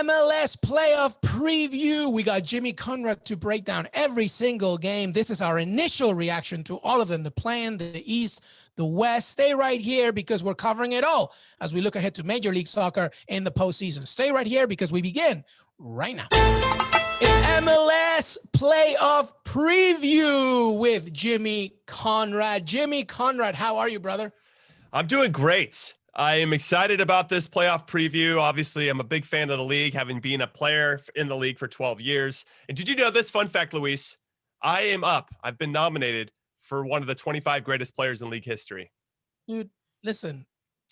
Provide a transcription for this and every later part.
MLS playoff preview. We got Jimmy Conrad to break down every single game. This is our initial reaction to all of them, the plan, the East, the West. Stay right here because we're covering it all as we look ahead to Major League Soccer in the postseason. Stay right here because we begin right now. It's MLS playoff preview with Jimmy Conrad. Jimmy Conrad, how are you, brother? I'm doing great. I am excited about this playoff preview. Obviously, I'm a big fan of the league, having been a player in the league for 12 years. And did you know this fun fact, Luis? I've been nominated for one of the 25 greatest players in league history. Dude, listen,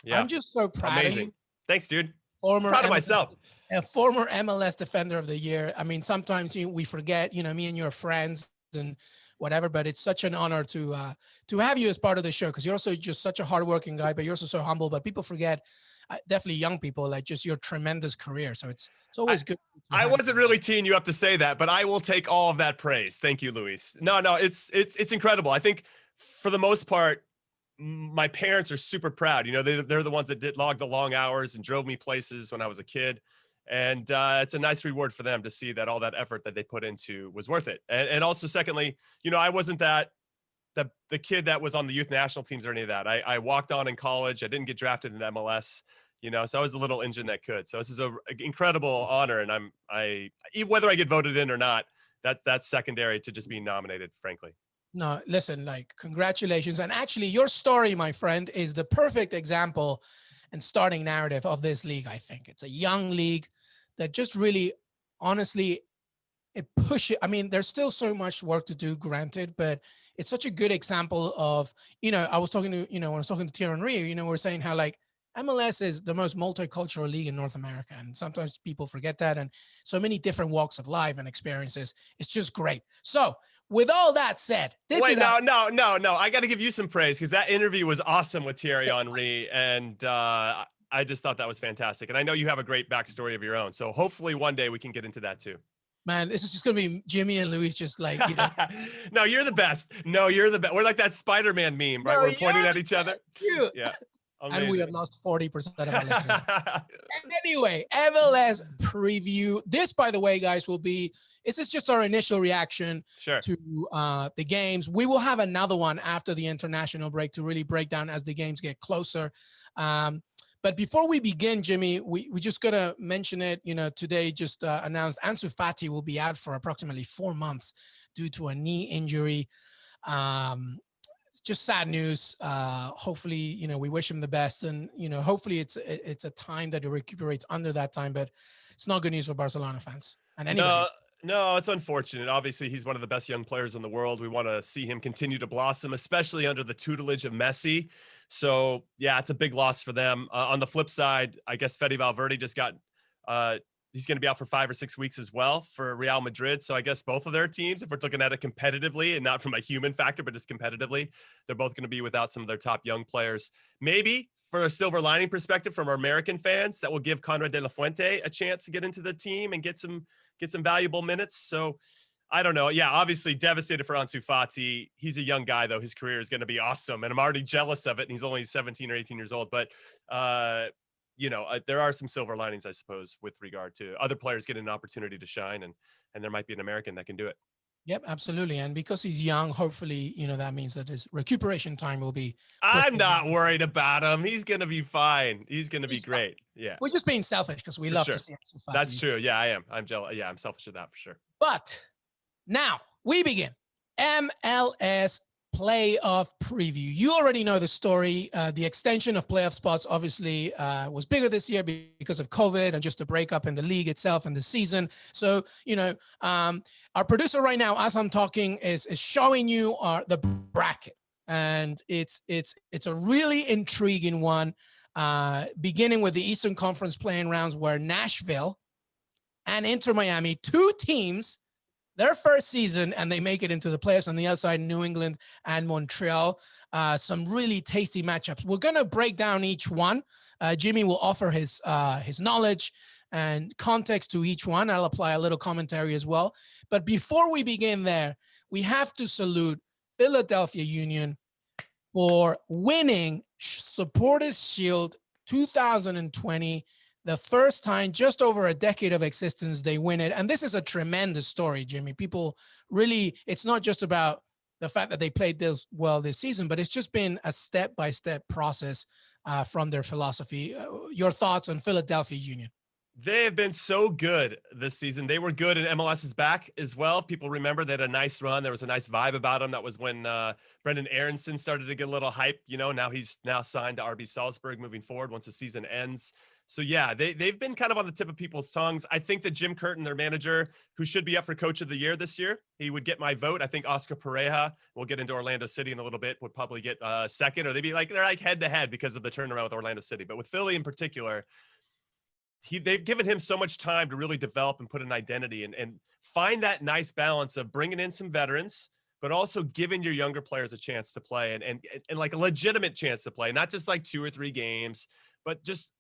yeah. I'm just so proud Amazing. of you. Thanks, dude. Proud of myself. A former MLS Defender of the Year. I mean, sometimes we forget, me and your friends and whatever, but it's such an honor to have you as part of the show because you're also just such a hardworking guy, but you're also so humble. But people forget, definitely young people, like just your tremendous career. So it's always good. I wasn't really teeing you up to say that, but I will take all of that praise. Thank you, Luis. No, it's incredible. I think for the most part, my parents are super proud. They're the ones that did log the long hours and drove me places when I was a kid. And it's a nice reward for them to see that all that effort that they put into was worth it. And also, secondly, I wasn't the kid that was on the youth national teams or any of that. I walked on in college. I didn't get drafted in MLS, so I was a little engine that could. So this is an incredible honor. And whether I get voted in or not, that's secondary to just being nominated, frankly. No, listen, congratulations. And actually your story, my friend, is the perfect example and starting narrative of this league. I think it's a young league that just really, honestly, it pushes. I mean, there's still so much work to do, granted, but it's such a good example of, I was talking to, when I was talking to Thierry, we're saying how MLS is the most multicultural league in North America. And sometimes people forget that. And so many different walks of life and experiences. It's just great. So with all that said, no. I got to give you some praise because that interview was awesome with Thierry Henry. And I just thought that was fantastic. And I know you have a great backstory of your own. So hopefully one day we can get into that too. Man, this is just going to be Jimmy and Luis just No, you're the best. No, you're the best. We're like that Spider-Man meme, right? We're pointing at each other. Yeah. Amazing. And we have lost 40% of our listeners. And anyway, MLS preview. This, by the way, guys, this is just our initial reaction to the games. We will have another one after the international break to really break down as the games get closer. But before we begin, Jimmy, we just got to mention it. Today just announced Ansu Fati will be out for approximately 4 months due to a knee injury. It's just sad news. Hopefully, we wish him the best, and hopefully it's a time that he recuperates under that time. But it's not good news for Barcelona fans and anybody. No, it's unfortunate. Obviously, he's one of the best young players in the world. We want to see him continue to blossom, especially under the tutelage of Messi. So, yeah, it's a big loss for them. On the flip side, I guess Fede Valverde just got he's going to be out for 5 or 6 weeks as well for Real Madrid. So I guess both of their teams, if we're looking at it competitively and not from a human factor, but just competitively, they're both going to be without some of their top young players. Maybe for a silver lining perspective from our American fans, that will give Conrad de la Fuente a chance to get into the team and get some valuable minutes. So I don't know. Yeah, obviously devastated for Ansu Fati. He's a young guy, though. His career is going to be awesome. And I'm already jealous of it. And he's only 17 or 18 years old. But, there are some silver linings, I suppose, with regard to other players getting an opportunity to shine. And there might be an American that can do it. Yep, absolutely. And because he's young, hopefully, that means that his recuperation time will be. I'm not worried about him. He's going to be fine. He's going to be great. Yeah. We're just being selfish because we love to see Ansu Fati. That's true. Yeah, I am. I'm jealous. Yeah, I'm selfish of that for sure. But now we begin. MLS playoff preview. You already know the story. The extension of playoff spots obviously was bigger this year because of COVID and just the breakup in the league itself and the season. So, our producer right now, as I'm talking, is showing you the bracket. And it's a really intriguing one, beginning with the Eastern Conference playing rounds where Nashville and Inter Miami, 2 teams, their first season, and they make it into the playoffs. On the other side, New England and Montreal. Some really tasty matchups. We're going to break down each one. Jimmy will offer his knowledge and context to each one. I'll apply a little commentary as well. But before we begin there, we have to salute Philadelphia Union for winning Supporters Shield 2020 the first time, just over a decade of existence, they win it. And this is a tremendous story, Jimmy. People really, it's not just about the fact that they played this well this season, but it's just been a step-by-step process from their philosophy. Your thoughts on Philadelphia Union? They have been so good this season. They were good, and MLS is back as well. People remember they had a nice run. There was a nice vibe about them. That was when Brendan Aronson started to get a little hype. Now he's signed to RB Salzburg moving forward once the season ends. So yeah, they've been kind of on the tip of people's tongues. I think that Jim Curtin, their manager, who should be up for Coach of the Year this year, he would get my vote. I think Oscar Pereira, we'll get into Orlando City in a little bit, would probably get second, or they're like head to head because of the turnaround with Orlando City. But with Philly in particular, they've given him so much time to really develop and put an identity and find that nice balance of bringing in some veterans, but also giving your younger players a chance to play and like a legitimate chance to play, not just like 2 or 3 games, but just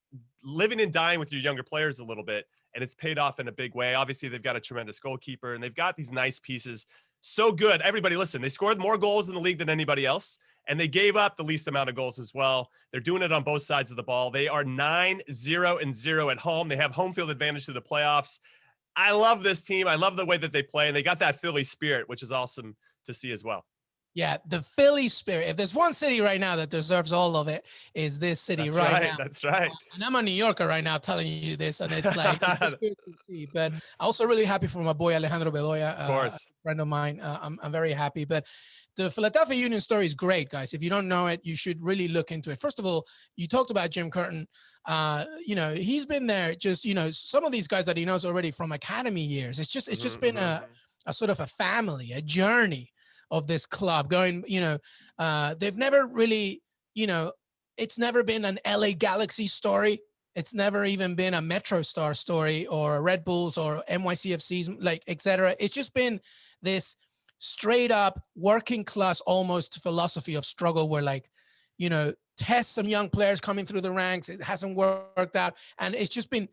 living and dying with your younger players a little bit. And it's paid off in a big way. Obviously, they've got a tremendous goalkeeper and they've got these nice pieces. So good. Everybody listen, they scored more goals in the league than anybody else, and they gave up the least amount of goals as well. They're doing it on both sides of the ball. They are 9-0-0 at home. They have home field advantage to the playoffs. I love this team. I love the way that they play, and they got that Philly spirit, which is awesome to see as well. Yeah, the Philly spirit. If there's one city right now that deserves all of it, is this city right now. That's right. And I'm a New Yorker right now telling you this, and it's like, it's good to see. But I'm also really happy for my boy Alejandro Bedoya, of course, a friend of mine. I'm very happy. But the Philadelphia Union story is great, guys. If you don't know it, you should really look into it. First of all, you talked about Jim Curtin. He's been there. Just some of these guys that he knows already from academy years. It's just been a sort of a family, a journey of this club going, they've never really, it's never been an LA Galaxy story. It's never even been a Metro Star story or a Red Bulls or NYCFC's, like, etc. It's just been this straight up working class, almost philosophy of struggle where, like, test some young players coming through the ranks. It hasn't worked out. And it's just been,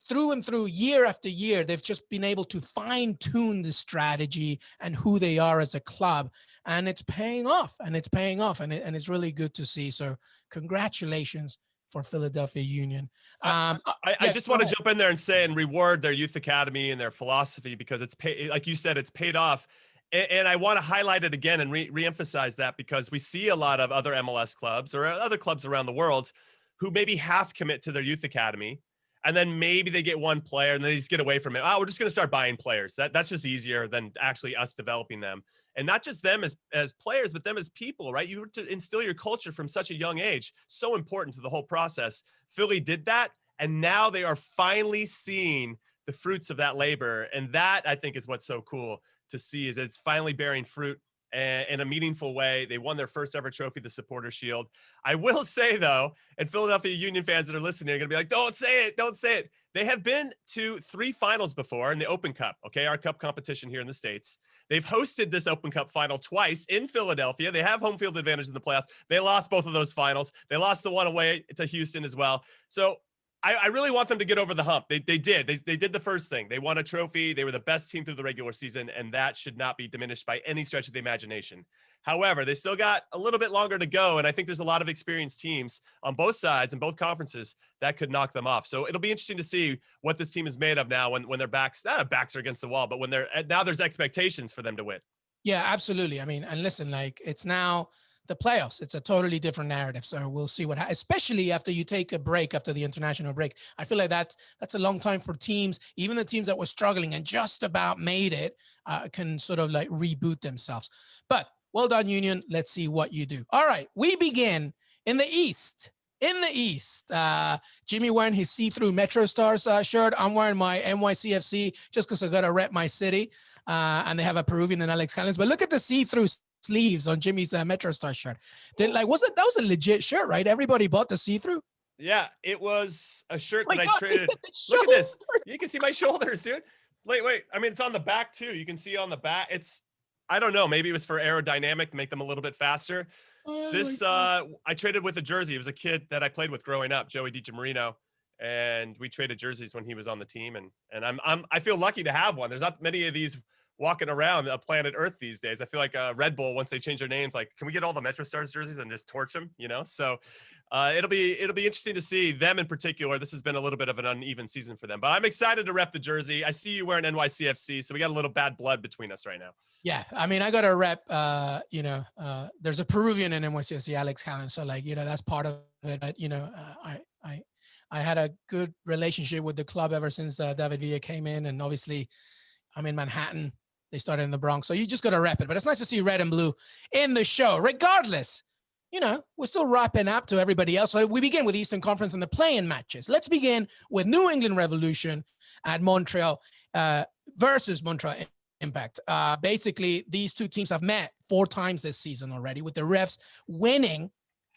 through and through, year after year, they've just been able to fine tune the strategy and who they are as a club. And it's paying off, and it's really good to see. So congratulations for Philadelphia Union. I just want to jump in there and say and reward their youth academy and their philosophy, because like you said, it's paid off. And I want to highlight it again and reemphasize that, because we see a lot of other MLS clubs or other clubs around the world who maybe half commit to their youth academy, and then maybe they get one player and they just get away from it. Oh, we're just going to start buying players. That's just easier than actually us developing them. And not just them as players, but them as people, right? You have to instill your culture from such a young age. So important to the whole process. Philly did that, and now they are finally seeing the fruits of that labor. And that, I think, is what's so cool to see, is it's finally bearing fruit in a meaningful way. They won their first ever trophy, the Supporters Shield. I will say, though, and Philadelphia Union fans that are listening are going to be like, don't say it. They have been to 3 finals before in the Open Cup, okay, our cup competition here in the States. They've hosted this Open Cup final twice in Philadelphia. They have home field advantage in the playoffs. They lost both of those finals. They lost the one away to Houston as well. So I really want them to get over the hump. They did. They did the first thing. They won a trophy. They were the best team through the regular season, and that should not be diminished by any stretch of the imagination. However, they still got a little bit longer to go, and I think there's a lot of experienced teams on both sides and both conferences that could knock them off. So it'll be interesting to see what this team is made of now when their backs are against the wall, but when now there's expectations for them to win. Yeah, absolutely. I mean, and listen, like, it's now the playoffs. It's a totally different narrative. So we'll see what happens, especially after you take a break, after the international break. I feel like that's a long time for teams. Even the teams that were struggling and just about made it can sort of like reboot themselves. But well done, Union. Let's see what you do. All right, we begin in the East. Jimmy wearing his see-through Metro Stars shirt. I'm wearing my NYCFC just because I got to rep my city. And they have a Peruvian and Alex Callens. But look at the see-through sleeves on Jimmy's Metro Star shirt. That was a legit shirt, right? Everybody bought the see-through. Yeah, it was a shirt that I traded. Look at this. You can see my shoulders, dude. Wait. I mean, it's on the back too. You can see on the back. I don't know. Maybe it was for aerodynamic to make them a little bit faster. I traded with a jersey. It was a kid that I played with growing up, Joey DiGiamarino, and we traded jerseys when he was on the team. And I feel lucky to have one. There's not many of these walking around planet Earth these days. I feel like Red Bull, once they change their names, like, can we get all the Metro Stars jerseys and just torch them? You know, so it'll be interesting to see them in particular. This has been a little bit of an uneven season for them, but I'm excited to rep the jersey. I see you wearing NYCFC, so we got a little bad blood between us right now. Yeah, I mean, I got to rep. There's a Peruvian in NYCFC, Alex Callan, so like, that's part of it. But I had a good relationship with the club ever since David Villa came in, and obviously, I'm in Manhattan. They started in the Bronx, so you just got to rep it. But it's nice to see red and blue in the show. Regardless, we're still wrapping up to everybody else. So we begin with Eastern Conference and the play-in matches. Let's begin with New England Revolution at Montreal versus Montreal Impact. Basically, these two teams have met 4 times this season already, with the refs winning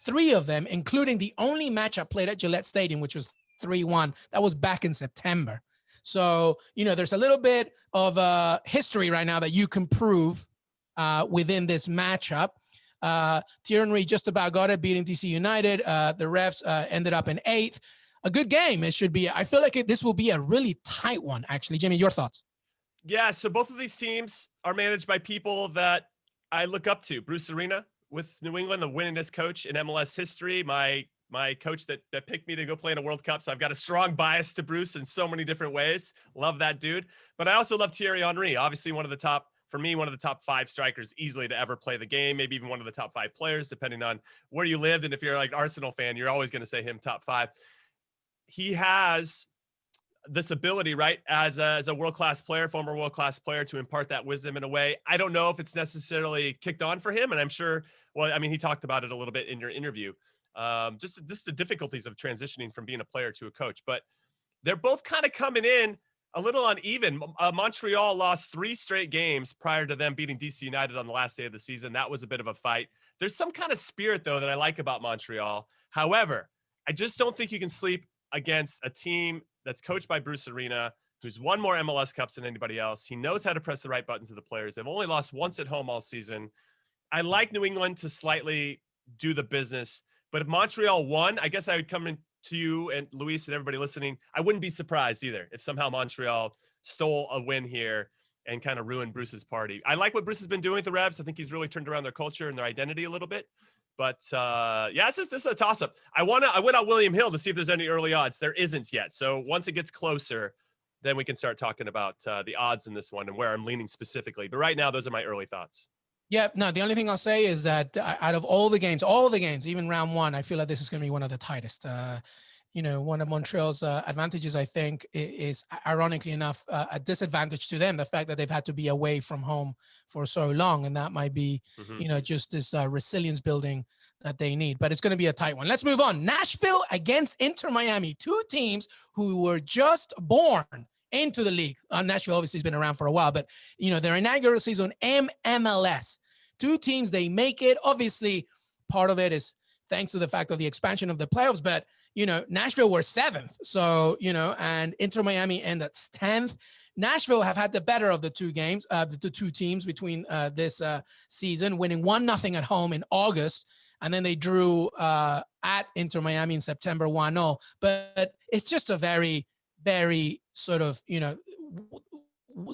3 of them, including the only matchup played at Gillette Stadium, which was 3-1. That was back in September. So, there's a little bit of history right now that you can prove within this matchup. Thierry Henry just about got it, beating DC United. The refs ended up in 8th. A good game. It should be. I feel like this will be a really tight one, actually. Jimmy, your thoughts? Yeah, so both of these teams are managed by people that I look up to. Bruce Arena with New England, the winningest coach in MLS history. My coach that picked me to go play in a World Cup. So I've got a strong bias to Bruce in so many different ways. Love that dude. But I also love Thierry Henry, obviously one of the top 5 strikers easily to ever play the game, maybe even one of the top 5 players, depending on where you lived. And if you're like Arsenal fan, you're always going to say him top 5. He has this ability, right, as a world-class player, former world-class player, to impart that wisdom in a way. I don't know if it's necessarily kicked on for him. And I'm sure, well, I mean, he talked about it a little bit in your interview. Just the difficulties of transitioning from being a player to a coach, but they're both kind of coming in a little uneven. Montreal lost 3 straight games prior to them beating DC United on the last day of the season. That was a bit of a fight. There's some kind of spirit though that I like about Montreal. However, I just don't think you can sleep against a team that's coached by Bruce Arena, who's won more MLS Cups than anybody else. He knows how to press the right buttons to the players. They've only lost once at home all season. I like New England to slightly do the business. But if Montreal won, I guess I would come in to you and Luis and everybody listening. I wouldn't be surprised either if somehow Montreal stole a win here and kind of ruined Bruce's party. I like what Bruce has been doing with the Revs. I think he's really turned around their culture and their identity a little bit. But yeah, this is a toss-up. I went on William Hill to see if there's any early odds. There isn't yet. So once it gets closer, then we can start talking about the odds in this one and where I'm leaning specifically. But right now, those are my early thoughts. Yeah, no, the only thing I'll say is that out of all the games, even round 1, I feel like this is going to be one of the tightest. One of Montreal's advantages, I think, is ironically enough, a disadvantage to them, the fact that they've had to be away from home for so long. And that might be, just this resilience building that they need. But it's going to be a tight one. Let's move on. Nashville against Inter Miami, 2 teams who were just born into the league. Nashville obviously has been around for a while, but their inaugural season, MLS, 2 teams, they make it. Obviously, part of it is thanks to the fact of the expansion of the playoffs, but Nashville were 7th. So, and Inter Miami ended 10th. Nashville have had the better of the 2 games, the 2 teams between this season, winning 1-0 at home in August. And then they drew at Inter Miami in September 1-0. But it's just a very, very sort of,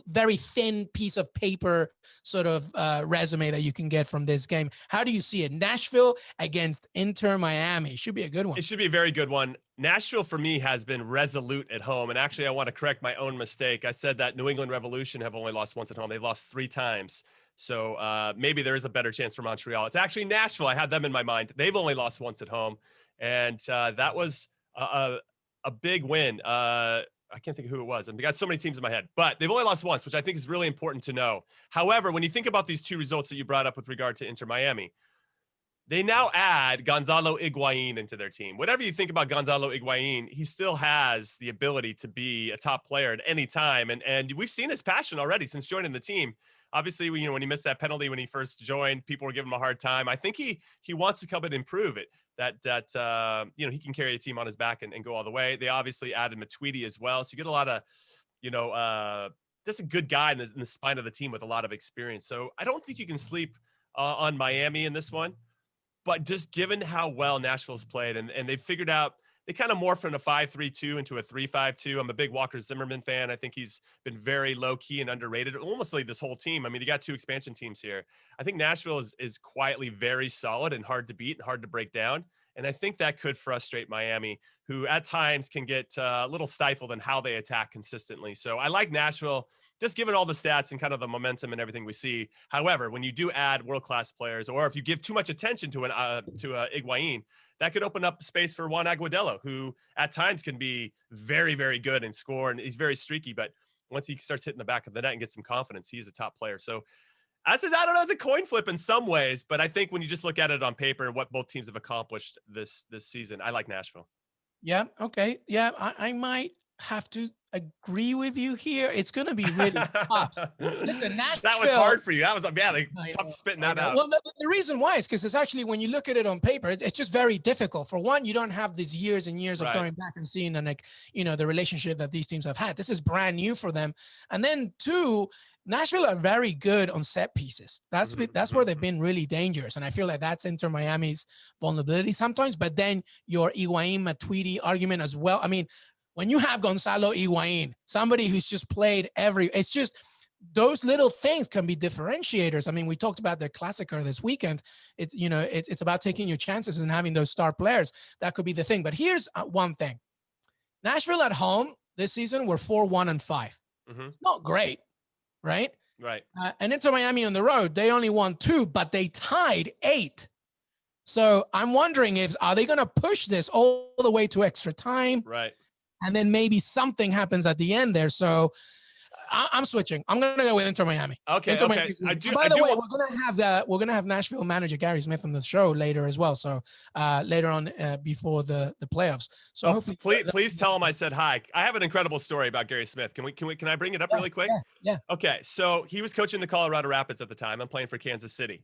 very thin piece of paper sort of resume that you can get from this game. How do you see it? Nashville against Inter Miami. Should be a good one. It should be a very good one. Nashville for me has been resolute at home. And actually, I want to correct my own mistake. I said that New England Revolution have only lost once at home. They've lost 3 times. So maybe there is a better chance for Montreal. It's actually Nashville. I had them in my mind. They've only lost once at home. And that was a big win. I can't think of who it was. I've got so many teams in my head, but they've only lost once, which I think is really important to know. However, when you think about these 2 results that you brought up with regard to Inter Miami, they now add Gonzalo Higuain into their team. Whatever you think about Gonzalo Higuain, he still has the ability to be a top player at any time. And we've seen his passion already since joining the team. Obviously, when he missed that penalty when he first joined, people were giving him a hard time. I think he wants to come and improve it. That he can carry a team on his back and go all the way. They obviously added Matuidi as well. So you get a lot of, just a good guy in the spine of the team with a lot of experience. So I don't think you can sleep on Miami in this one, but just given how well Nashville's played and they've figured out they kind of morphed from a 5-3-2 into a 3-5-2. I'm a big Walker Zimmerman fan. I think he's been very low key and underrated, almost like this whole team. I mean, you got 2 expansion teams here. I think Nashville is quietly very solid and hard to beat and hard to break down. And I think that could frustrate Miami, who at times can get a little stifled in how they attack consistently. So I like Nashville, just given all the stats and kind of the momentum and everything we see. However, when you do add world-class players, or if you give too much attention to Higuain, that could open up space for Juan Agudelo, who at times can be very, very good and score, and he's very streaky. But once he starts hitting the back of the net and gets some confidence, he's a top player. So I don't know, it's a coin flip in some ways, but I think when you just look at it on paper and what both teams have accomplished this season, I like Nashville. Yeah. Okay. Yeah. I might have to agree with you here. It's going to be really tough. Listen, Nashville. That was hard for you. That was, tough spitting that out. Well, the reason why is because it's actually, when you look at it on paper, it's just very difficult. For one, you don't have these years and years of going back and seeing, and the relationship that these teams have had. This is brand new for them. And then 2, Nashville are very good on set pieces. That's where they've been really dangerous. And I feel like that's Inter Miami's vulnerability sometimes. But then your Higuain Matuidi argument as well. I mean, when you have Gonzalo Higuain, somebody who's just played it's just those little things can be differentiators. I mean, we talked about their Classicer this weekend. It's about taking your chances and having those star players. That could be the thing. But here's one thing. Nashville at home this season were 4-1-5. It's not great. Right. And Inter Miami on the road, they only won 2, but they tied 8. So I'm wondering are they going to push this all the way to extra time? Right. And then maybe something happens at the end there. So I'm switching. I'm going to go with Inter Miami. Okay. Inter Miami. By the way, we're going to have Nashville manager Gary Smith on the show later as well. So later on before the playoffs. So hopefully, please tell him I said hi. I have an incredible story about Gary Smith. Can I bring it up really quick? Yeah. Okay. So he was coaching the Colorado Rapids at the time. I'm playing for Kansas City,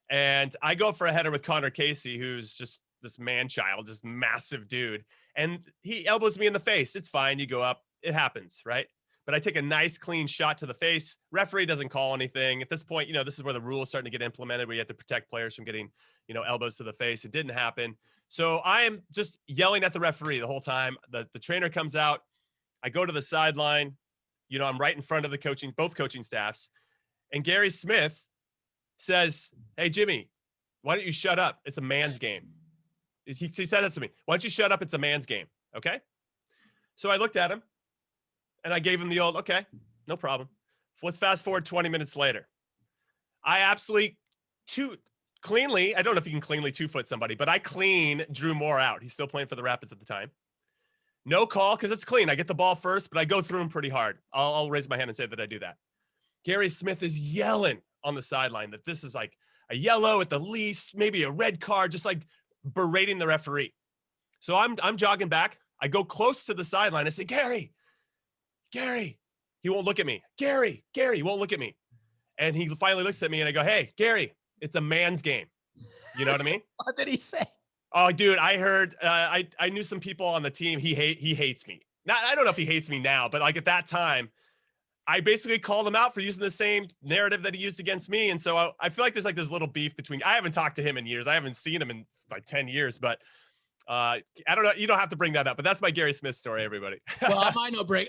and I go for a header with Connor Casey, who's just this man-child, this massive dude. And he elbows me in the face. It's fine. You go up. It happens, right? But I take a nice, clean shot to the face. Referee doesn't call anything. At this point, this is where the rule is starting to get implemented, where you have to protect players from getting, elbows to the face. It didn't happen. So I am just yelling at the referee the whole time. The trainer comes out. I go to the sideline. I'm right in front of both coaching staffs. And Gary Smith says, "Hey, Jimmy, why don't you shut up? It's a man's game." He said that to me. "Why don't you shut up? It's a man's game." Okay. So I looked at him and I gave him the old, "Okay, no problem." Let's fast forward 20 minutes later. I absolutely cleanly, I don't know if you can cleanly 2-foot somebody, but I Drew Moore out. He's still playing for the Rapids at the time. No call because it's clean. I get the ball first, but I go through him pretty hard. I'll raise my hand and say that I do that. Gary Smith is yelling on the sideline that this is like a yellow at the least, maybe a red card, just like berating the referee. So I'm jogging back. I go close to the sideline. I say, Gary. He won't look at me. Gary, he won't look at me. And he finally looks at me and I go, "Hey, Gary, it's a man's game." You know what I mean? What did he say? Oh, dude, I heard, I knew some people on the team. He hates me. Now, I don't know if he hates me now, but like at that time, I basically called him out for using the same narrative that he used against me. And so I feel like there's like this little beef between, I haven't talked to him in years. I haven't seen him in like 10 years, but I don't know. You don't have to bring that up, but that's my Gary Smith story, everybody. Well, I might not bring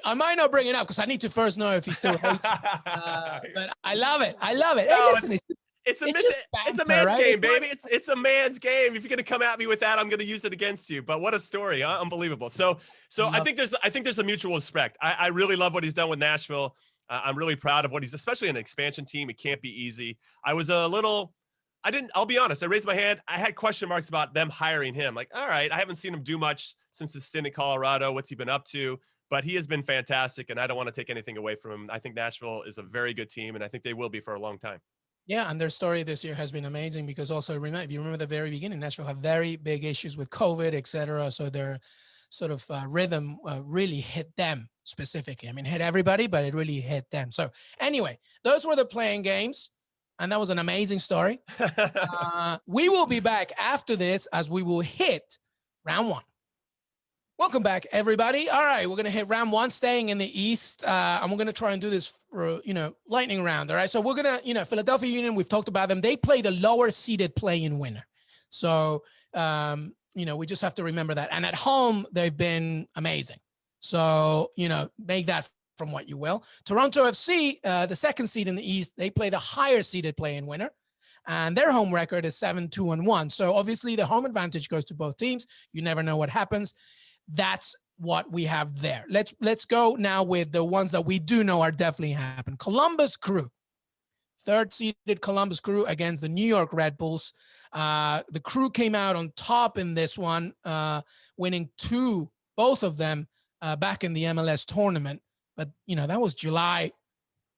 it up because I need to first know if he still hates me. But I love it. Hey, listen, it's a man's game, baby. It's a man's game. If you're gonna come at me with that, I'm gonna use it against you. But what a story, huh? Unbelievable. So I think there's a mutual respect. I really love what he's done with Nashville. I'm really proud of what especially an expansion team. It can't be easy. I'll be honest. I raised my hand. I had question marks about them hiring him. Like, all right, I haven't seen him do much since his stint in Colorado. What's he been up to? But he has been fantastic, and I don't want to take anything away from him. I think Nashville is a very good team, and I think they will be for a long time. Yeah, and their story this year has been amazing because also if you remember the very beginning, Nashville had very big issues with COVID, et cetera. So their sort of rhythm really hit them specifically. I mean, hit everybody, but it really hit them. So anyway, those were the playing games. And that was an amazing story. We will be back after this as we will hit round 1. Welcome back, everybody. All right, we're going to hit round 1, staying in the East. And we're going to try and do this for, lightning round. All right, so we're going to, Philadelphia Union, we've talked about them. They play the lower seeded play-in winner. So we just have to remember that. And at home, they've been amazing. So, make that from what you will. Toronto FC, the second seed in the East, they play the higher seeded play-in winner. And their home record is 7-2-1. So obviously the home advantage goes to both teams. You never know what happens. That's what we have there. Let's go now with the ones that we do know are definitely happening. Columbus Crew, third seeded Columbus Crew against the New York Red Bulls. The Crew came out on top in this one, winning both of them back in the MLS tournament. But that was July.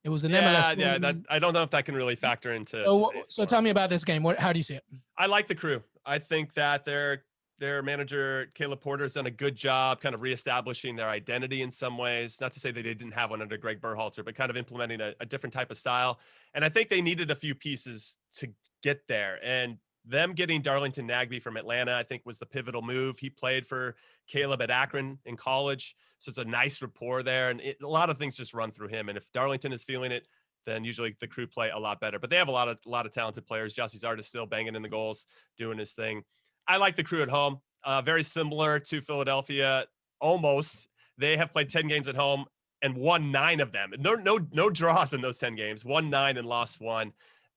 It was an MLS tournament. Yeah. I don't know if that can really factor into. So tell me about this game. How do you see it? I like the Crew. I think that their manager, Caleb Porter, has done a good job kind of reestablishing their identity in some ways. Not to say that they didn't have one under Greg Berhalter, but kind of implementing a different type of style. And I think they needed a few pieces to get there. And them getting Darlington Nagbe from Atlanta, I think, was the pivotal move. He played for Caleb at Akron in college. So it's a nice rapport there. And a lot of things just run through him. And if Darlington is feeling it, then usually the Crew play a lot better. But they have a lot of talented players. Jossie Zart is still banging in the goals, doing his thing. I like the Crew at home. Very similar to Philadelphia, almost. They have played 10 games at home and won 9 of them. No draws in those 10 games. Won 9 and lost 1.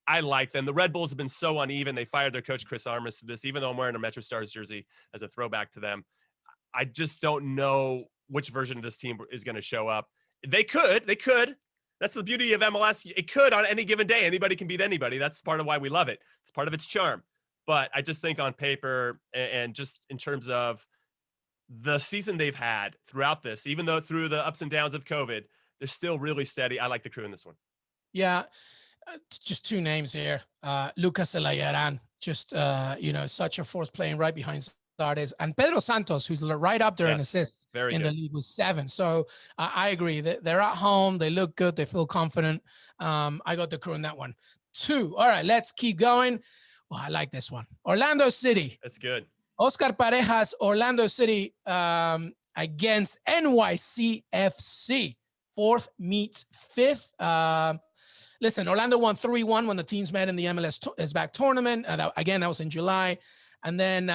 I like them. The Red Bulls have been so uneven. They fired their coach, Chris Armas, for this, even though I'm wearing a Metro Stars jersey as a throwback to them. I just don't know which version of this team is going to show up. They could. That's the beauty of MLS. It could on any given day. Anybody can beat anybody. That's part of why we love it. It's part of its charm. But I just think on paper and just in terms of the season they've had throughout this, even though through the ups and downs of COVID, they're still really steady. I like the Crew in this one. Yeah. Just 2 names here. Lucas Elayaran, just, such a force playing right behind Sardes. And Pedro Santos, who's right up there in assists in the league with 7. So I agree that they're at home. They look good. They feel confident. I got the Crew in that one. 2. All right, let's keep going. Well, I like this one. Orlando City. That's good. Oscar Parejas, Orlando City against NYCFC. 4th meets 5th. Listen, Orlando won 3-1 when the teams met in the MLS back tournament. That was in July. And then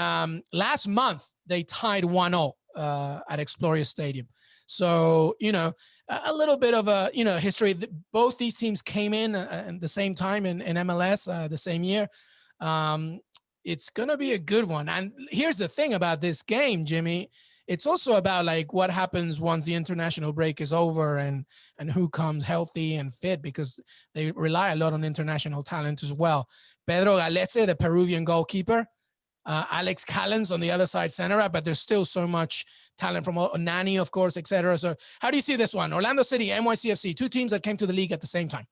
last month, they tied 1-0 at Exploria Stadium. So, a little bit of a, history. Both these teams came in at the same time in MLS the same year. It's going to be a good one. And here's the thing about this game, Jimmy. It's also about like what happens once the international break is over and who comes healthy and fit, because they rely a lot on international talent as well. Pedro Galese, the Peruvian goalkeeper, Alex Callens on the other side center, but there's still so much talent from Nani, of course, etc. So how do you see this one? Orlando City, NYCFC, 2 teams that came to the league at the same time.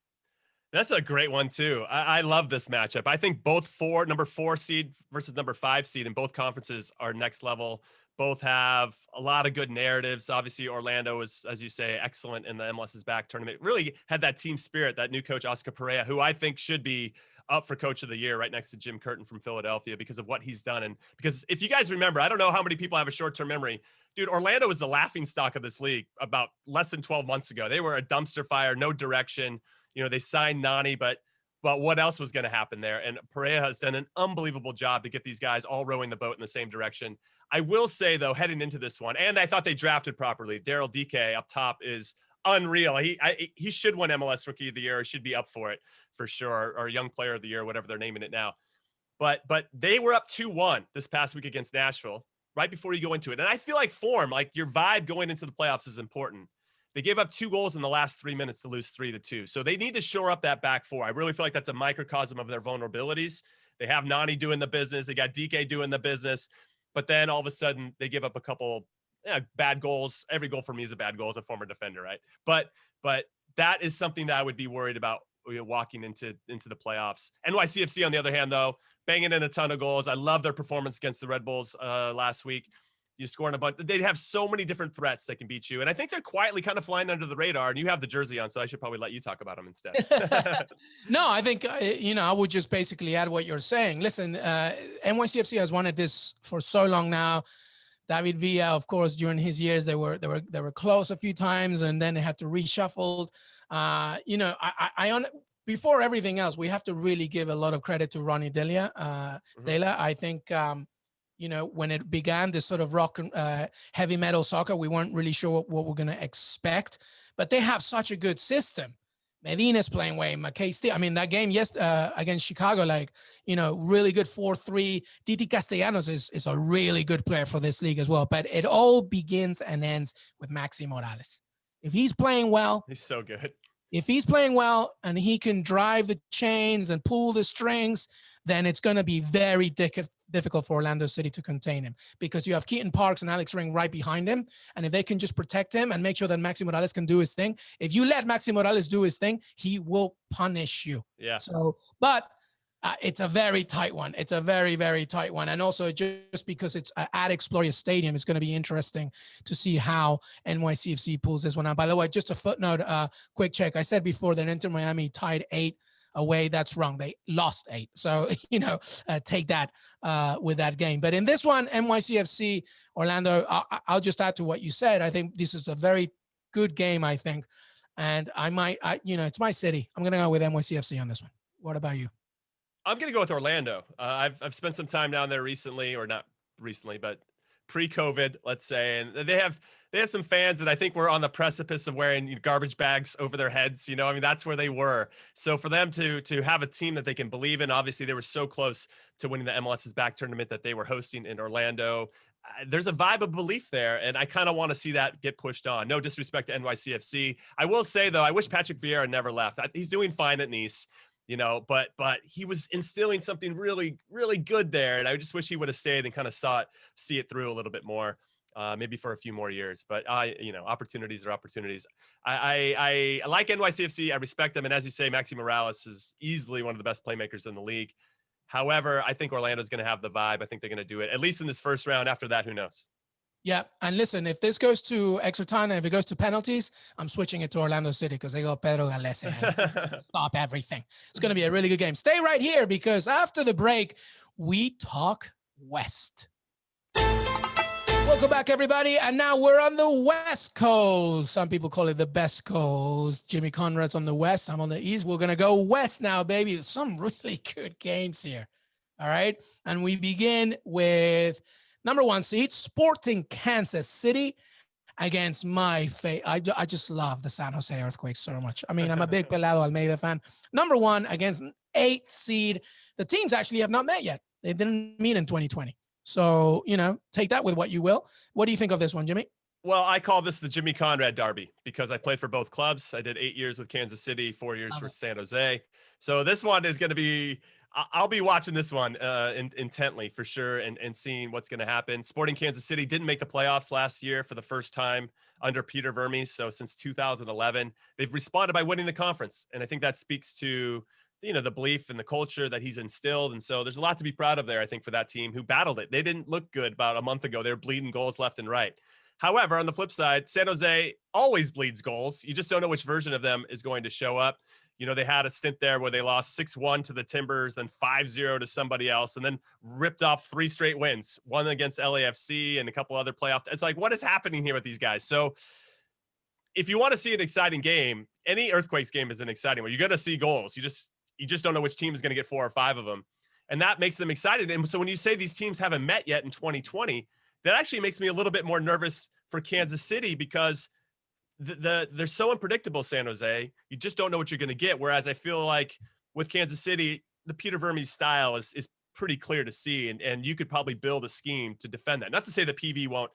That's a great one too. I love this matchup. I think both number 4 seed versus number 5 seed in both conferences are next level. Both have a lot of good narratives. Obviously, Orlando is, as you say, excellent in the MLS's back tournament. Really had that team spirit, that new coach, Oscar Perea, who I think should be up for coach of the year right next to Jim Curtin from Philadelphia because of what he's done. And because if you guys remember, I don't know how many people have a short-term memory. Dude, Orlando was the laughing stock of this league about less than 12 months ago. They were a dumpster fire, no direction. They signed Nani, but what else was going to happen there? And Perea has done an unbelievable job to get these guys all rowing the boat in the same direction. I will say, though, heading into this one, and I thought they drafted properly. Daryl Dike up top is unreal. He should win MLS Rookie of the Year, or should be up for it for sure, or Young Player of the Year, whatever they're naming it now. But they were up 2-1 this past week against Nashville right before you go into it. And I feel like form, like your vibe going into the playoffs is important. They gave up 2 goals in the last 3 minutes to lose 3-2. So they need to shore up that back 4. I really feel like that's a microcosm of their vulnerabilities. They have Nani doing the business. They got DK doing the business. But then all of a sudden they give up a couple bad goals. Every goal for me is a bad goal as a former defender, right? But that is something that I would be worried about walking into the playoffs. NYCFC, on the other hand, though, banging in a ton of goals. I love their performance against the Red Bulls last week. You scoring a bunch. They have so many different threats that can beat you. And I think they're quietly kind of flying under the radar. And you have the jersey on, so I should probably let you talk about them instead. No, I think, I would just basically add what you're saying. Listen, NYCFC has wanted this for so long now. David Villa, of course, during his years, they were close a few times, and then they had to reshuffle. Before everything else, we have to really give a lot of credit to Ronnie Delia. I think, You know, when it began, this sort of rock and heavy metal soccer, we weren't really sure what we're going to expect, but they have such a good system. Medina's playing way, McKay, I mean, that game against Chicago, like, you know, really good 4-3. Titi Castellanos is a really good player for this league as well. But it all begins and ends with Maxi Morales. If he's playing well, he's so good. If he's playing well and he can drive the chains and pull the strings, then it's going to be very difficult for Orlando City to contain him, because you have Keaton Parks and Alex Ring right behind him. And if they can just protect him and make sure that Maxi Morales can do his thing, if you let Maxi Morales do his thing, he will punish you. Yeah. So, but it's a very tight one. It's a very, very tight one. And also just because it's at Exploria Stadium, it's going to be interesting to see how NYCFC pulls this one out. By the way, just a footnote, quick check. I said before that Inter Miami tied 8 away. That's wrong. They lost 8. So, you know, take that with that game. But in this one, NYCFC, Orlando, I'll just add to what you said. I think this is a very good game, I think. And you know, it's my city. I'm going to go with NYCFC on this one. What about you? I'm going to go with Orlando. I've spent some time down there recently, or not recently, but pre-COVID, let's say. And they have some fans that I think were on the precipice of wearing garbage bags over their heads. You know, I mean, that's where they were. So for them to have a team that they can believe in, obviously they were so close to winning the MLS's back tournament that they were hosting in Orlando. There's a vibe of belief there, and I kind of want to see that get pushed on. No disrespect to NYCFC. I will say, though, I wish Patrick Vieira never left. He's doing fine at Nice. You know, but he was instilling something really, really good there. And I just wish he would have stayed and kind of see it through a little bit more, maybe for a few more years. But you know, opportunities are opportunities. I like NYCFC. I respect them. And as you say, Maxi Morales is easily one of the best playmakers in the league. However, I think Orlando's going to have the vibe. I think they're going to do it, at least in this first round. After that, who knows? Yeah, and listen, if this goes to extra time and if it goes to penalties, I'm switching it to Orlando City because they got Pedro Galese. Stop everything. It's going to be a really good game. Stay right here because after the break, we talk West. Welcome back, everybody. And now we're on the West Coast. Some people call it the best coast. Jimmy Conrad's on the West. I'm on the East. We're going to go West now, baby. There's some really good games here. All right. And we begin with number 1 seed, Sporting Kansas City against my I just love the San Jose Earthquakes so much. I mean, I'm a big Pelado Almeida fan. Number 1 against 8th seed. The teams actually have not met yet. They didn't meet in 2020. So, you know, take that with what you will. What do you think of this one, Jimmy? Well, I call this the Jimmy Conrad Derby because I played for both clubs. I did 8 years with Kansas City, 4 years for San Jose. So this one is going to be, I'll be watching this one intently for sure and seeing what's going to happen. Sporting Kansas City didn't make the playoffs last year for the first time under Peter Vermes. So since 2011, they've responded by winning the conference. And I think that speaks to, you know, the belief and the culture that he's instilled. And so there's a lot to be proud of there, I think, for that team who battled it. They didn't look good about a month ago. They were bleeding goals left and right. However, on the flip side, San Jose always bleeds goals. You just don't know which version of them is going to show up. You know, they had a stint there where they lost 6-1 to the Timbers, then 5-0 to somebody else, and then ripped off 3 straight wins, one against LAFC and a couple other playoffs. It's like, what is happening here with these guys? So if you want to see an exciting game, any Earthquakes game is an exciting one. You're going to see goals. You just don't know which team is going to get 4 or 5 of them. And that makes them excited. And so when you say these teams haven't met yet in 2020, that actually makes me a little bit more nervous for Kansas City because they're so unpredictable, San Jose. You just don't know what you're going to get. Whereas I feel like with Kansas City, the Peter Vermes style is pretty clear to see, and you could probably build a scheme to defend that. Not to say the PV won't,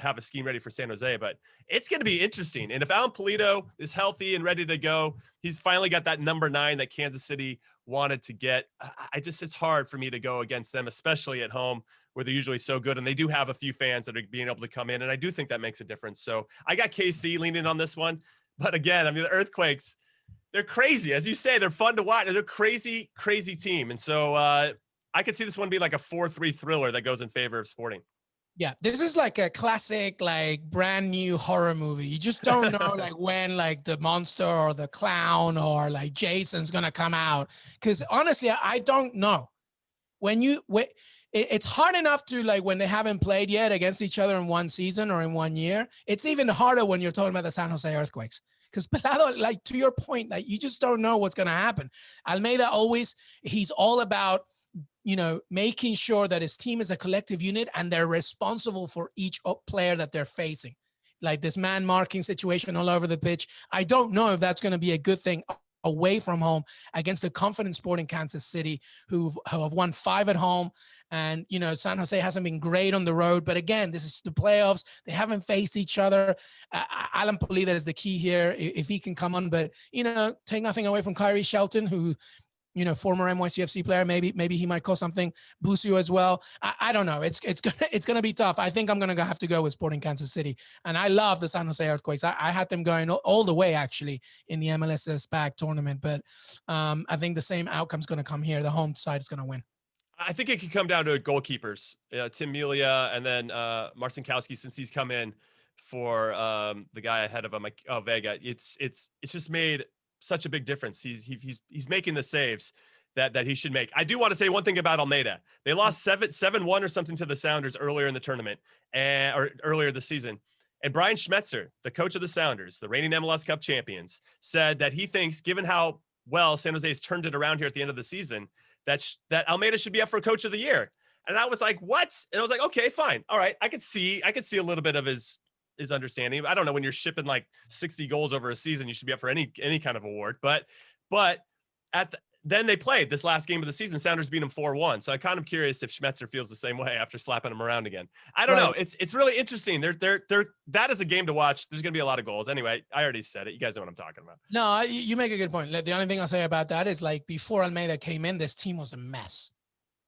have a scheme ready for San Jose, but it's going to be interesting. And if Alan Pulido is healthy and ready to go, he's finally got that number 9 that Kansas City wanted to get. It's hard for me to go against them, especially at home where they're usually so good. And they do have a few fans that are being able to come in. And I do think that makes a difference. So I got KC leaning on this one. But again, I mean, the Earthquakes, they're crazy. As you say, they're fun to watch. They're a crazy, crazy team. And so I could see this one be like a 4-3 thriller that goes in favor of Sporting. Yeah, this is like a classic, like brand new horror movie. You just don't know like when like the monster or the clown or like Jason's gonna come out. Because honestly, I don't know. It's hard enough to like when they haven't played yet against each other in one season or in 1 year. It's even harder when you're talking about the San Jose Earthquakes. Because Pelado, like to your point, like you just don't know what's gonna happen. Almeida he's all about, making sure that his team is a collective unit and they're responsible for each player that they're facing. Like this man marking situation all over the pitch. I don't know if that's going to be a good thing away from home against a confident Sporting Kansas City who have won 5 at home. And, San Jose hasn't been great on the road. But again, this is the playoffs. They haven't faced each other. Alan Polita is the key here if he can come on. But, take nothing away from Kyrie Shelton, who, former NYCFC player. Maybe he might cause something. Busio as well. I don't know. It's gonna be tough. I think I'm gonna have to go with Sporting Kansas City. And I love the San Jose Earthquakes. I had them going all the way actually in the MLS SPAC tournament. But I think the same outcome's gonna come here. The home side is gonna win. I think it could come down to goalkeepers, Tim Melia, and then Marcinkowski, since he's come in for the guy ahead of him, Vega. It's just made such a big difference. He's making the saves that he should make. I do want to say one thing about Almeida. They lost 7-1 or something to the Sounders earlier in the tournament or earlier this season. And Brian Schmetzer, the coach of the Sounders, the reigning MLS Cup champions, said that he thinks, given how well San Jose has turned it around here at the end of the season, that Almeida should be up for Coach of the Year. And I was like, what? And I was like, okay, fine. All right. I could see a little bit of his understanding. I don't know, when you're shipping like 60 goals over a season, you should be up for any kind of award. But then they played this last game of the season. Sounders beat them 4-1. So I'm kind of curious if Schmetzer feels the same way after slapping him around again. I don't know. It's really interesting. That is a game to watch. There's going to be a lot of goals. Anyway, I already said it. You guys know what I'm talking about. No, you make a good point. The only thing I'll say about that is, like, before Almeida came in, this team was a mess.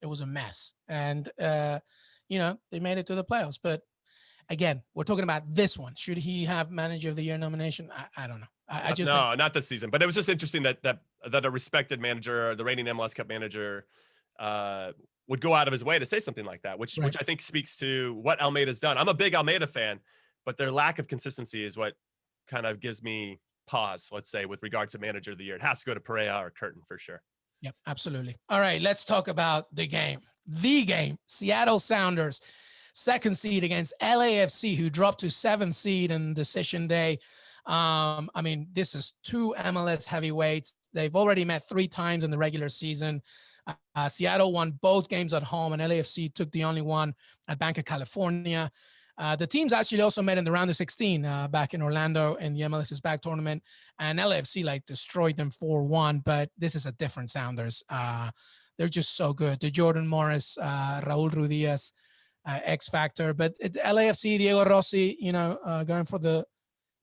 It was a mess. And, they made it to the playoffs. But again, we're talking about this one. Should he have Manager of the Year nomination? I don't know. I just no, not this season. But it was just interesting that a respected manager, the reigning MLS Cup manager, would go out of his way to say something like that, which I think speaks to what Almeida's done. I'm a big Almeida fan, but their lack of consistency is what kind of gives me pause, let's say, with regard to Manager of the Year. It has to go to Perea or Curtin for sure. Yep, absolutely. All right, let's talk about the game. The game. Seattle Sounders, 2nd seed against LAFC, who dropped to 7th seed in decision day. This is 2 MLS heavyweights. They've already met 3 times in the regular season. Seattle won both games at home, and LAFC took the only one at Bank of California. The teams actually also met in the round of 16 back in Orlando in the MLS SPAC tournament, and LAFC destroyed them 4-1. But this is a different Sounders. They're just so good. The Jordan Morris, Raul Ruidiaz, X Factor. But LAFC, Diego Rossi, going for the.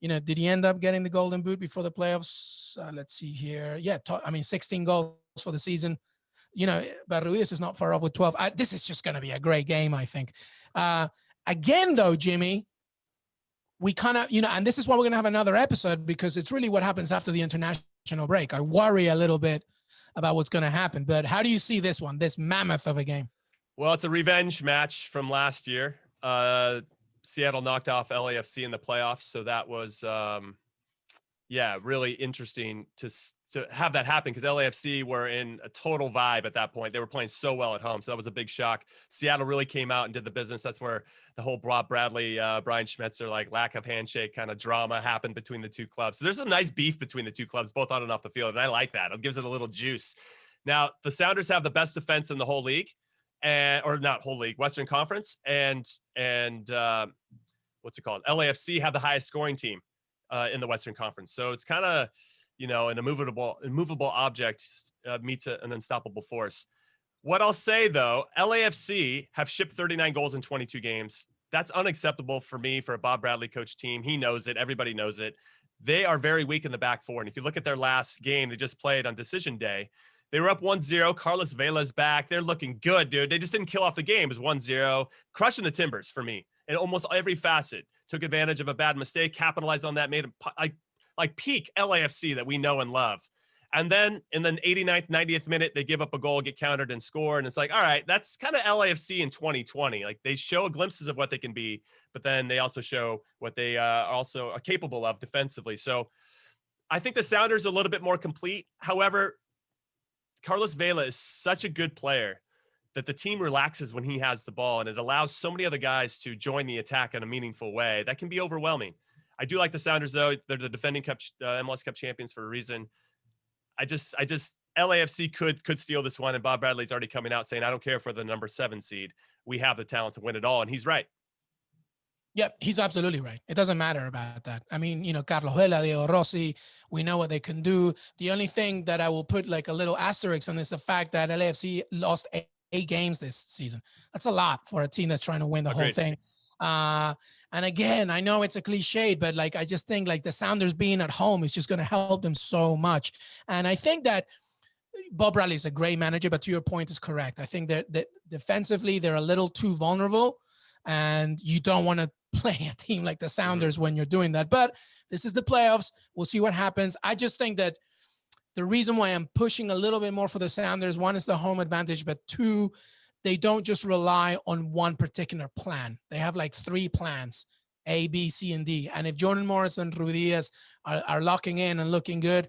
Did he end up getting the Golden Boot before the playoffs? Let's see here. Yeah, 16 goals for the season. But Ruiz is not far off with 12. This is just going to be a great game, I think. Again, though, Jimmy, we kind of, and this is why we're going to have another episode, because it's really what happens after the international break. I worry a little bit about what's going to happen. But how do you see this one, this mammoth of a game? Well, it's a revenge match from last year. Seattle knocked off LAFC in the playoffs. So that was, really interesting to have that happen, because LAFC were in a total vibe at that point. They were playing so well at home. So that was a big shock. Seattle really came out and did the business. That's where the whole Bob Bradley, Brian Schmetzer, lack of handshake kind of drama happened between the 2 clubs. So there's a nice beef between the 2 clubs, both on and off the field. And I like that. It gives it a little juice. Now, the Sounders have the best defense in the whole league. Or not whole league, Western Conference, and what's it called? LAFC have the highest scoring team in the Western Conference. So it's kind of, an immovable object meets an unstoppable force. What I'll say though, LAFC have shipped 39 goals in 22 games. That's unacceptable for me, for a Bob Bradley coach team. He knows it. Everybody knows it. They are very weak in the back 4. And if you look at their last game, they just played on decision day. They were up 1-0. Carlos Vela's back. They're looking good, dude. They just didn't kill off the game. It was 1-0. Crushing the Timbers for me in almost every facet. Took advantage of a bad mistake, capitalized on that, made them like peak LAFC that we know and love. And then in the 89th, 90th minute, they give up a goal, get countered, and score. And it's like, all right, that's kind of LAFC in 2020. They show glimpses of what they can be, but then they also show what they also are capable of defensively. So I think the Sounders are a little bit more complete. However, Carlos Vela is such a good player that the team relaxes when he has the ball, and it allows so many other guys to join the attack in a meaningful way. That can be overwhelming. I do like the Sounders, though. They're the defending MLS Cup champions for a reason. LAFC could steal this one, and Bob Bradley's already coming out saying, I don't care if we're the number 7 seed. We have the talent to win it all, and he's right. Yep, he's absolutely right. It doesn't matter about that. I mean, Carlos Vela, Diego Rossi, we know what they can do. The only thing that I will put like a little asterisk on is the fact that LAFC lost 8 games this season. That's a lot for a team that's trying to win the whole thing. And again, I know it's a cliche, but like, I just think like the Sounders being at home is just going to help them so much. And I think that Bob Bradley is a great manager, but to your point is correct. I think that defensively, they're a little too vulnerable, and you don't want to play a team like the Sounders when you're doing that. But this is the playoffs. We'll see what happens. I just think that the reason why I'm pushing a little bit more for the Sounders, one is the home advantage, but two, they don't just rely on one particular plan. They have like 3 plans, A, B, C, and D. And if Jordan Morris and Ruiz are locking in and looking good,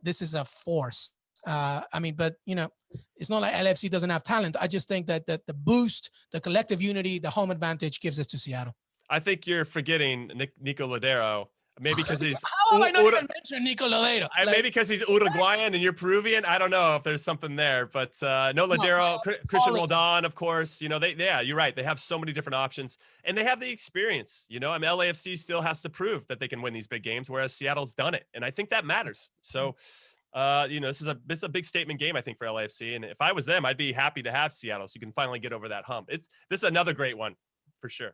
this is a force. I mean, but it's not like LFC doesn't have talent. I just think that the boost, the collective unity, the home advantage gives us to Seattle. I think you're forgetting Nico Ladero. Maybe because he's how have I not even mentioned Nico Ladero? Maybe because he's Uruguayan and you're Peruvian. I don't know if there's something there, but no, Ladero, Christian Roldan, of course. Yeah, you're right. They have so many different options, and they have the experience. I mean, LAFC still has to prove that they can win these big games, whereas Seattle's done it, and I think that matters. So, this is a big statement game, I think, for LAFC, and if I was them, I'd be happy to have Seattle, so you can finally get over that hump. This is another great one for sure.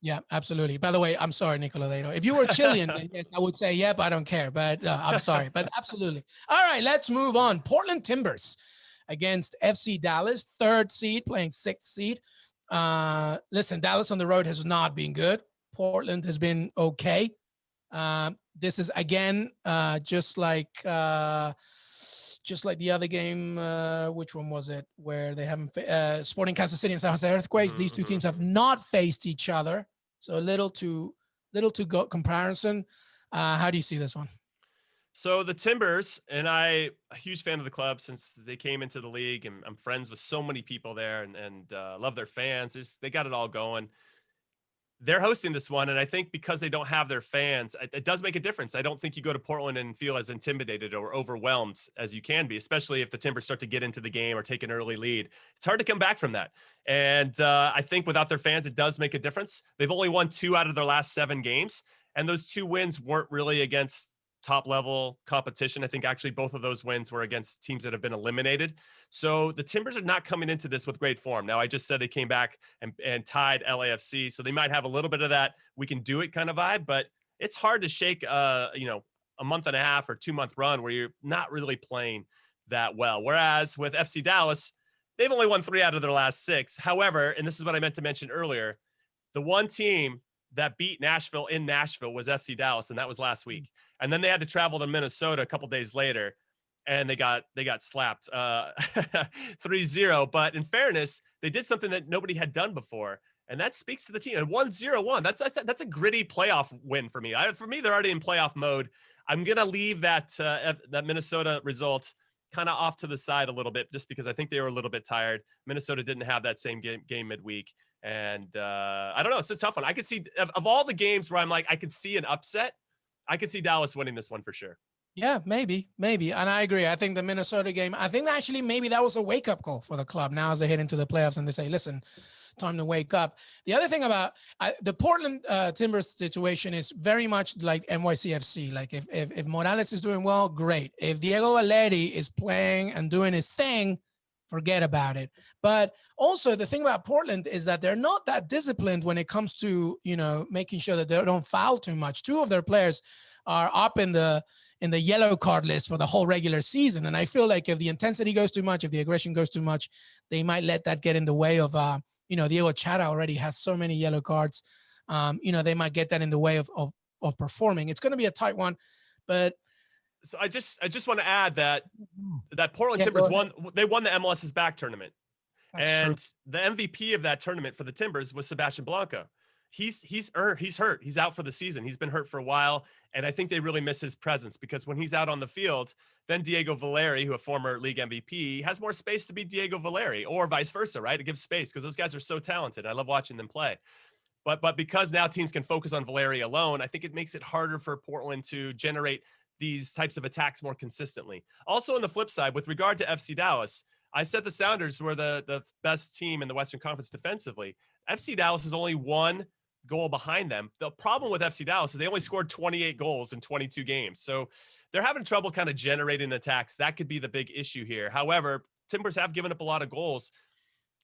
Yeah, absolutely. By the way, I'm sorry, Nicola Ladero. If you were Chilean, then yes, I would say, yep, I don't care. But I'm sorry. But absolutely. All right, let's move on. Portland Timbers against FC Dallas, 3rd seed, playing 6th seed. Listen, Dallas on the road has not been good. Portland has been okay. This is, again, just like the other game, which one was it, where they haven't Sporting Kansas City and San Jose Earthquakes. These two teams have not faced each other, so a little to go comparison. How do you see this one? So the Timbers, and I'm a huge fan of the club since they came into the league, and I'm friends with so many people there, and love their fans. They got it all going. They're hosting this one, and I think because they don't have their fans, it does make a difference. I don't think you go to Portland and feel as intimidated or overwhelmed as you can be, especially if the Timbers start to get into the game or take an early lead. It's hard to come back from that. And I think without their fans, it does make a difference. They've only won 2 out of their last 7 games, and those 2 wins weren't really against top-level competition. I think actually both of those wins were against teams that have been eliminated. So the Timbers are not coming into this with great form. Now, I just said they came back and tied LAFC, so they might have a little bit of that we can do it kind of vibe, but it's hard to shake a month and a half or 2-month run where you're not really playing that well. Whereas with FC Dallas, they've only won 3 out of their last 6. However, and this is what I meant to mention earlier, the one team that beat Nashville in Nashville was FC Dallas, and that was last week. And then they had to travel to Minnesota a couple days later, and they got slapped 3-0. But in fairness, they did something that nobody had done before, and that speaks to the team. And 1-0-1, that's a gritty playoff win for me. For me, they're already in playoff mode. I'm gonna leave that Minnesota result kind of off to the side a little bit, just because I think they were a little bit tired. Minnesota didn't have that same game midweek. And I don't know. It's a tough one. I could see of all the games where I'm like, I could see an upset. I could see Dallas winning this one for sure. Yeah, maybe. And I agree. I think the Minnesota game, I think actually maybe that was a wake-up call for the club now as they head into the playoffs and they say, listen, time to wake up. The other thing about the Portland Timbers situation is very much like NYCFC. Like if Morales is doing well, great. If Diego Valeri is playing and doing his thing, forget about it. But also the thing about Portland is that they're not that disciplined when it comes to, making sure that they don't foul too much. 2 of their players are up in the yellow card list for the whole regular season. And I feel like if the intensity goes too much, if the aggression goes too much, they might let that get in the way of, Diego Chara already has so many yellow cards. They might get that in the way of performing. It's going to be a tight one, but so I just want to add that Portland Timbers won the MLS's back tournament. That's true. The MVP of that tournament for the Timbers was Sebastian Blanco. He's hurt. He's out for the season. He's been hurt for a while. And I think they really miss his presence because when he's out on the field, then Diego Valeri, who a former league MVP, has more space to be Diego Valeri or vice versa, right? It gives space because those guys are so talented. I love watching them play. But because now teams can focus on Valeri alone, I think it makes it harder for Portland to generate these types of attacks more consistently. Also on the flip side, with regard to FC Dallas, I said the Sounders were the best team in the Western Conference defensively. FC Dallas is only one goal behind them. The problem with FC Dallas is they only scored 28 goals in 22 games. So they're having trouble kind of generating attacks. That could be the big issue here. However, Timbers have given up a lot of goals.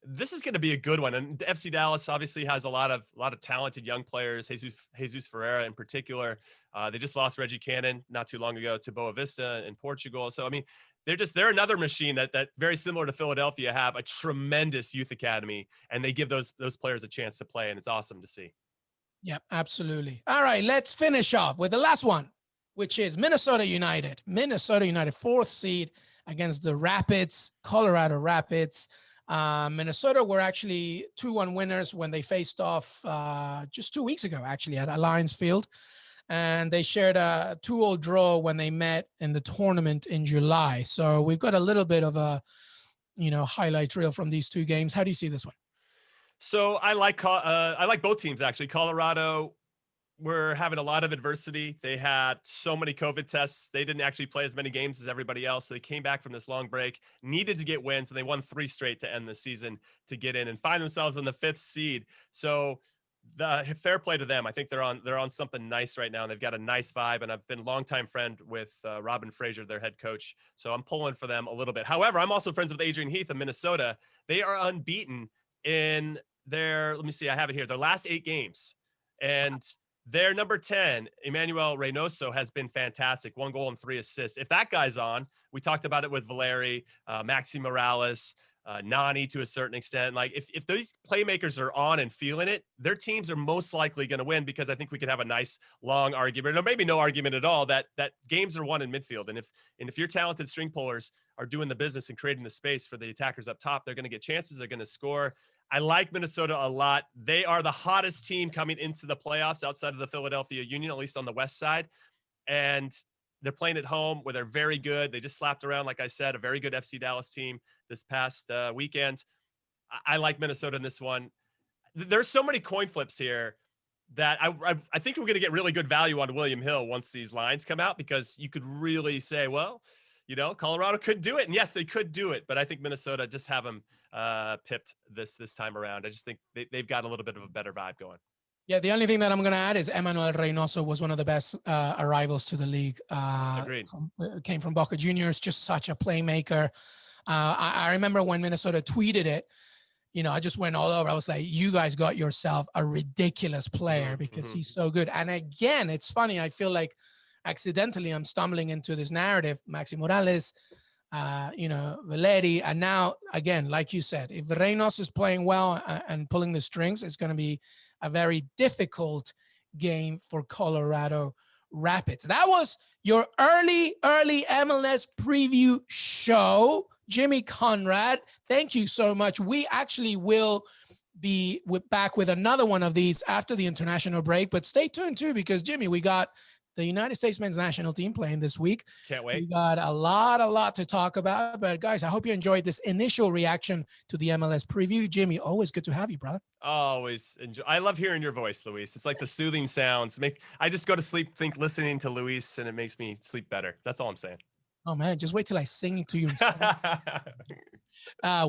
This is going to be a good one. And FC Dallas obviously has a lot of talented young players, Jesus Ferreira in particular. They just lost Reggie Cannon not too long ago to Boa Vista in Portugal. So, I mean, they're another machine that very similar to Philadelphia, have a tremendous youth academy, and they give those players a chance to play, and it's awesome to see. Yeah, absolutely. All right, let's finish off with the last one, which is Minnesota United. Minnesota United, 4th seed against the Rapids, Colorado Rapids. Minnesota were actually 2-1 winners when they faced off just 2 weeks ago, actually, at Alliance Field. And they shared a 2-2 draw when they met in the tournament in July. So we've got a little bit of a, highlight reel from these two games. How do you see this one? So I like both teams, actually. Colorado were having a lot of adversity. They had so many COVID tests. They didn't actually play as many games as everybody else. So they came back from this long break, needed to get wins, and they won 3 straight to end the season to get in and find themselves on the 5th seed. So the fair play to them. I think they're on something nice right now, and they've got a nice vibe. And I've been a longtime friend with Robin Fraser, their head coach. So I'm pulling for them a little bit. However, I'm also friends with Adrian Heath of Minnesota. They are unbeaten in their, let me see, I have it here, their last 8 games. And their number 10, Emmanuel Reynoso, has been fantastic. 1 goal and 3 assists. If that guy's on, we talked about it with Valeri, Maxi Morales, Nani to a certain extent. Like if these playmakers are on and feeling it, their teams are most likely going to win, because I think we could have a nice long argument, or maybe no argument at all, that games are won in midfield. And if your talented string pullers are doing the business and creating the space for the attackers up top, they're going to get chances. They're going to score. I like Minnesota a lot. They are the hottest team coming into the playoffs outside of the Philadelphia Union, at least on the west side. And they're playing at home where they're very good. They just slapped around, like I said, a very good FC Dallas team this past weekend. I like Minnesota in this one. There's so many coin flips here that I think we're going to get really good value on William Hill once these lines come out, because you could really say, well, Colorado could do it. And yes, they could do it. But I think Minnesota just have them pipped this time around. I just think they've got a little bit of a better vibe going. Yeah, the only thing that I'm going to add is Emmanuel Reynoso was one of the best arrivals to the league. Agreed. Came from Boca Juniors, just such a playmaker. I remember when Minnesota tweeted it, I just went all over. I was like, you guys got yourself a ridiculous player, because he's so good. And again, it's funny. I feel like accidentally I'm stumbling into this narrative. Maxi Morales, Valeri. And now, again, like you said, if Reynoso is playing well and pulling the strings, it's going to be a very difficult game for Colorado Rapids. That was your early MLS preview show. Jimmy Conrad, thank you so much. We actually will be back with another one of these after the international break, but stay tuned too, because Jimmy, we got the United States men's national team playing this week. Can't wait. We got a lot to talk about, but guys, I hope you enjoyed this initial reaction to the MLS preview. Jimmy, always good to have you, brother. Always enjoy. I love hearing your voice, Luis. It's like the soothing sounds. I just go to sleep, listening to Luis, and it makes me sleep better. That's all I'm saying. Oh man, just wait till I sing to you.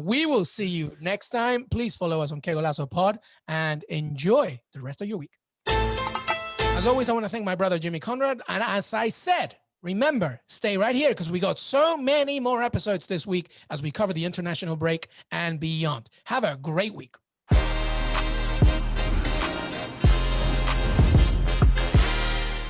We will see you next time. Please follow us on Golazo Pod and enjoy the rest of your week. As always, I want to thank my brother, Jimmy Conrad. And as I said, remember, stay right here, because we got so many more episodes this week as we cover the international break and beyond. Have a great week.